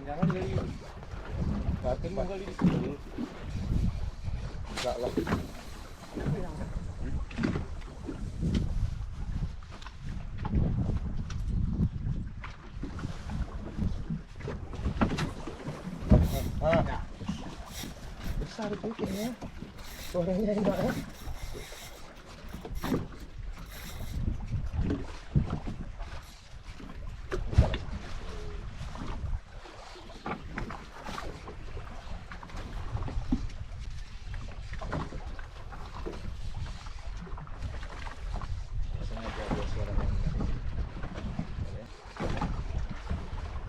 Jangan-jangan dari batin mau kali di situ. Enggak lah. Besar itu kayaknya. Suaranya enggak ya?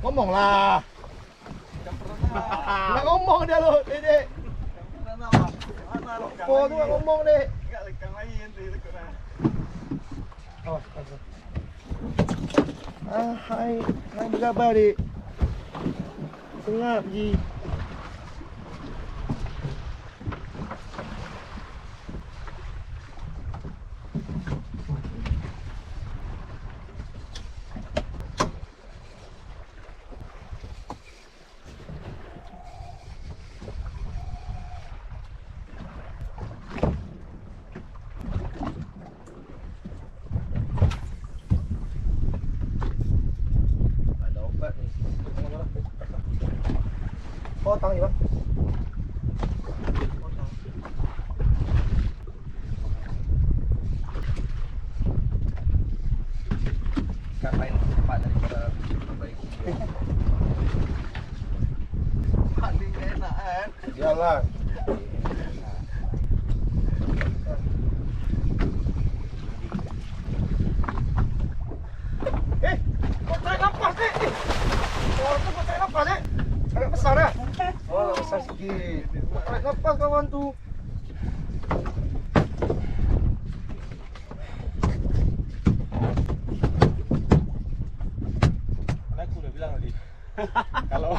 Ngomong lah. Nggak ngomong dia lo, Dek. Oh, tu nggak ngomong, Dek. Enggak lekang lagi nanti lekang. Awas, awas. Hai berkabar, Dek? Sengap, Ji. Potong ya, Bang. Kat lain cepat daripada perbaiki. Paling enak kan? Jalan. Kok tarik nafas, Dek? Oh, tu kok tarik nafas, Dek? Agak besar ya? Oh, agak besar sikit. Tarik nafas kawan tu. Aku udah bilang tadi. Kalau